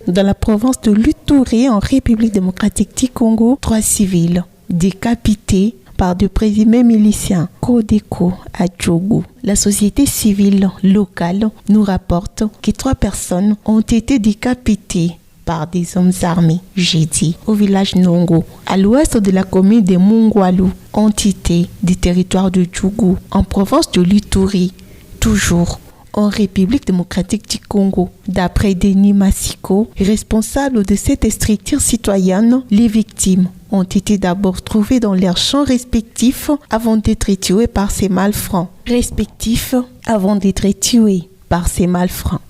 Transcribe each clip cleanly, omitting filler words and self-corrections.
Dans la province de l'Uturi, en République démocratique du Congo, 3 civils décapités par de présumés miliciens Codeco à Djougou. La société civile locale nous rapporte que 3 personnes ont été décapitées par des hommes armés jeudi au village Nongo, à l'ouest de la commune de Mungwalu, entité du territoire de Djougou, en province de l'Ituri, toujours en République démocratique du Congo. D'après Denis Massiko, responsable de cette structure citoyenne, les victimes ont été d'abord trouvées dans leurs champs respectifs avant d'être tuées par ces malfrats.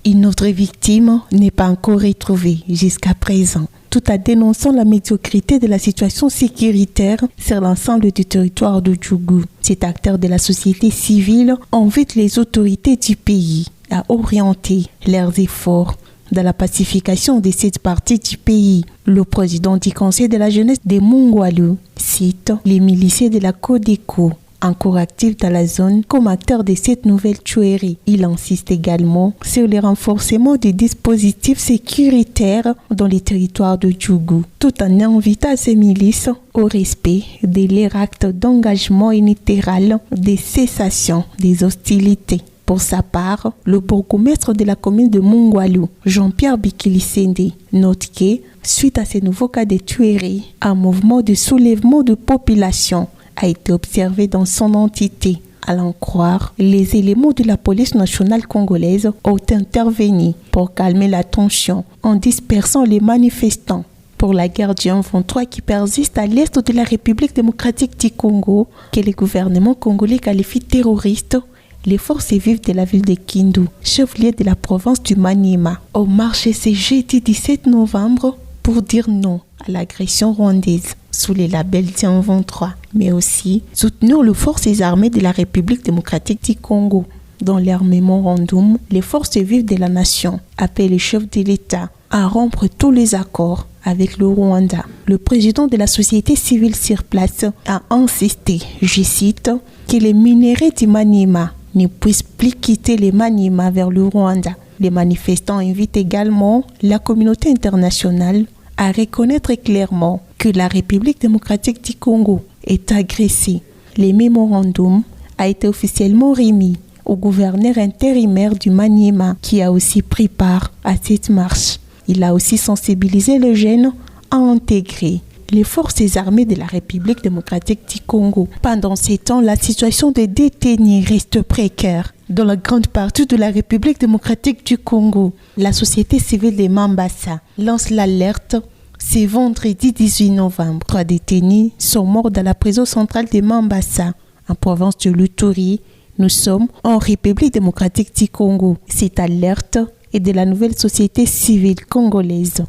Une autre victime n'est pas encore retrouvée jusqu'à présent, tout en dénonçant la médiocrité de la situation sécuritaire sur l'ensemble du territoire de Djougou. Cet acteur de la société civile invite les autorités du pays à orienter leurs efforts dans la pacification de cette partie du pays. Le président du conseil de la jeunesse de Mungwalu cite les miliciens de la Codeco, encore actifs dans la zone comme acteurs de cette nouvelle tuerie. Il insiste également sur le renforcement des dispositifs sécuritaires dans les territoires de Djougou, tout en invitant ces milices au respect de leur acte d'engagement unilatéral de cessation des hostilités. Pour sa part, le bourgmestre de la commune de Mungwalu, Jean-Pierre Bikilisende, note que, suite à ces nouveaux cas de tuerie, un mouvement de soulèvement de population a été observé dans son entité. À l'en croire, les éléments de la police nationale congolaise ont intervenu pour calmer la tension en dispersant les manifestants. Pour la guerre du 23 qui persiste à l'est de la République démocratique du Congo, que le gouvernement congolais qualifie terroriste, les forces vives de la ville de Kindu, chef-lieu de la province du Maniema, ont marché ce jeudi 17 novembre pour dire non à l'agression rwandaise sous les labels du 23, mais aussi soutenir les forces armées de la République démocratique du Congo. Dans leur mémorandum, les forces vives de la nation appellent le chef de l'État à rompre tous les accords avec le Rwanda. Le président de la société civile sur place a insisté, je cite, que les minéraux du Maniema ne puissent plus quitter les Maniema vers le Rwanda. Les manifestants invitent également la communauté internationale à reconnaître clairement que la République démocratique du Congo est agressée. Le mémorandum a été officiellement remis au gouverneur intérimaire du Maniema qui a aussi pris part à cette marche. Il a aussi sensibilisé les jeunes à intégrer les forces armées de la République démocratique du Congo. Pendant ces temps, la situation des détenus reste précaire. Dans la grande partie de la République démocratique du Congo, la société civile de Mambasa lance l'alerte. C'est vendredi 18 novembre. 3 détenus sont morts dans la prison centrale de Mambasa, en province de l'Uturi. Nous sommes en République démocratique du Congo. Cette alerte est de la nouvelle société civile congolaise.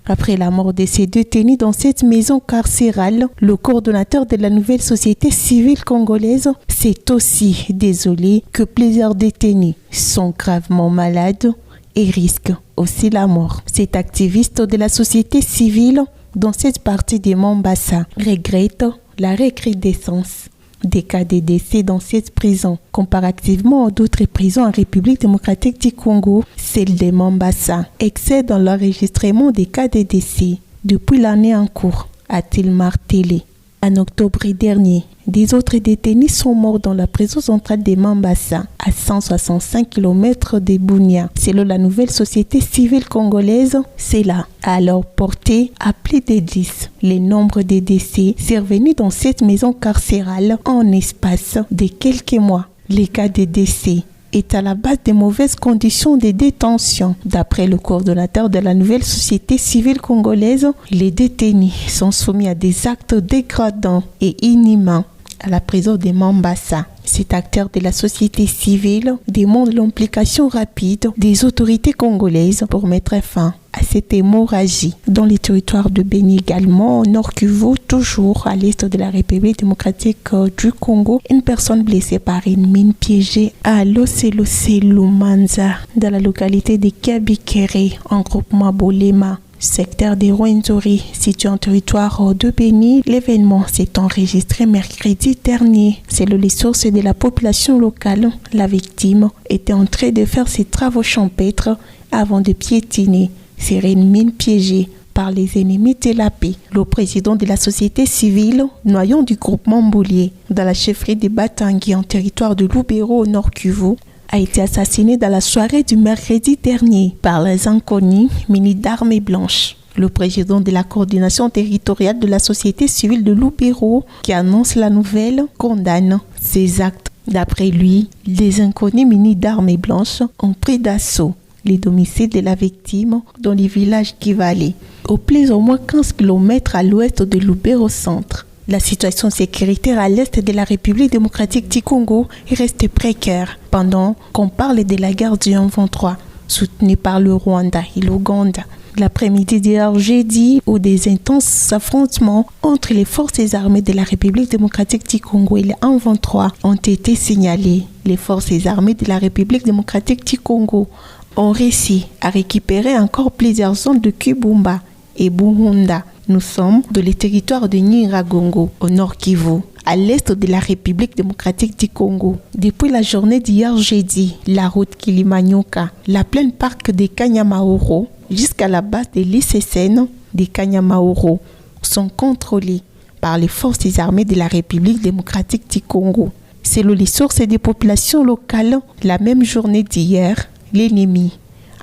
Après la mort de ces détenus dans cette maison carcérale, le coordonnateur de la nouvelle société civile congolaise s'est aussi désolé que plusieurs détenus sont gravement malades et risquent aussi la mort. Cet activiste de la société civile dans cette partie de Mombasa regrette la recrudescence des cas de décès dans cette prison. Comparativement à d'autres prisons en République démocratique du Congo, celle de Mombasa excède dans l'enregistrement des cas de décès depuis l'année en cours, a-t-il martelé. En octobre dernier, des autres détenus sont morts dans la prison centrale de Mambasa, à 165 km de Bunia. Selon la nouvelle société civile congolaise, cela a alors porté à plus de 10 le nombre de décès survenus dans cette maison carcérale en espace de quelques mois. Les cas de décès est à la base des mauvaises conditions de détention. D'après le coordonnateur de la nouvelle société civile congolaise, les détenus sont soumis à des actes dégradants et inhumains à la prison de Mambasa. Cet acteur de la société civile demande l'implication rapide des autorités congolaises pour mettre fin à cette hémorragie. Dans les territoires de Beni également, au Nord Kivu, toujours à l'est de la République démocratique du Congo, une personne blessée par une mine piégée à Loselose-Lumanza, dans la localité de Kabikere, en groupement Bolema, secteur de Rwenzori, situé en territoire de Beni. L'événement s'est enregistré mercredi dernier. Selon les sources de la population locale, la victime était en train de faire ses travaux champêtres avant de piétiner serait une mine piégée par les ennemis de la paix. Le président de la société civile, noyant du groupement Mboulié, dans la chefferie de Batangui en territoire de Lubero au Nord Kivu, a été assassiné dans la soirée du mercredi dernier par les inconnus munis d'armes blanches. Le président de la coordination territoriale de la société civile de Lubero, qui annonce la nouvelle, condamne ces actes. D'après lui, les inconnus munis d'armes blanches ont pris d'assaut les domiciles de la victime dans les villages Kivale, au plus ou moins 15 km à l'ouest de Lubero centre. La situation sécuritaire à l'est de la République démocratique du Congo reste précaire pendant qu'on parle de la guerre du M23, soutenue par le Rwanda et l'Ouganda. L'après-midi d'hier jeudi, où des intenses affrontements entre les forces armées de la République démocratique du Congo et les M23 ont été signalés. Les forces armées de la République démocratique du Congo ont réussi à récupérer encore plusieurs zones de Kibumba et Buhunda. Nous sommes dans les territoires de Nyiragongo, au Nord Kivu, à l'est de la République démocratique du Congo. Depuis la journée d'hier jeudi, la route Kilimanyoka, la plaine parc de Kanyamaoro, jusqu'à la base de l'ICCN de Kanyamaoro sont contrôlées par les forces armées de la République démocratique du Congo. Selon les sources des populations locales, la même journée d'hier, l'ennemi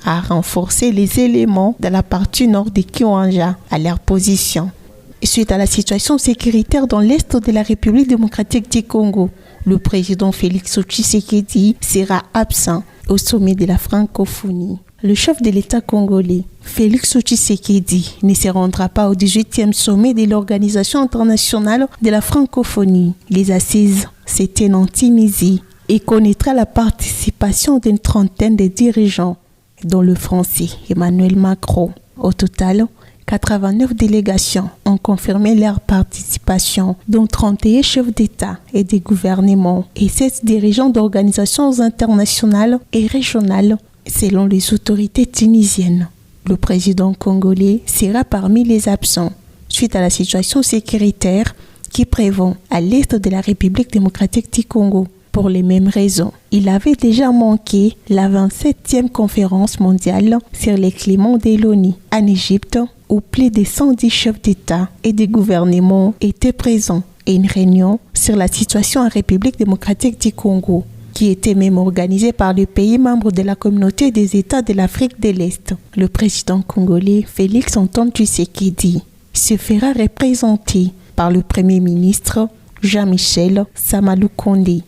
a renforcé les éléments de la partie nord de Kiwanja à leur position. Suite à la situation sécuritaire dans l'est de la République démocratique du Congo, le président Félix Tshisekedi sera absent au sommet de la francophonie. Le chef de l'État congolais, Félix Tshisekedi, ne se rendra pas au 18e sommet de l'Organisation internationale de la francophonie. Les assises se tiennent en Tunisie et connaîtra la participation d'une trentaine de dirigeants, dont le français Emmanuel Macron. Au total, 89 délégations ont confirmé leur participation, dont 31 chefs d'État et de gouvernement et 7 dirigeants d'organisations internationales et régionales, selon les autorités tunisiennes. Le président congolais sera parmi les absents, suite à la situation sécuritaire qui prévaut à l'est de la République démocratique du Congo. Pour les mêmes raisons, il avait déjà manqué la 27e conférence mondiale sur les climats de l'ONU en Égypte, où plus de 110 chefs d'État et de gouvernement étaient présents, et une réunion sur la situation en République démocratique du Congo, qui était même organisée par les pays membres de la communauté des États de l'Afrique de l'Est. Le président congolais Félix Antoine Tshisekedi se fera représenter par le Premier ministre Jean-Michel Samaloukonde.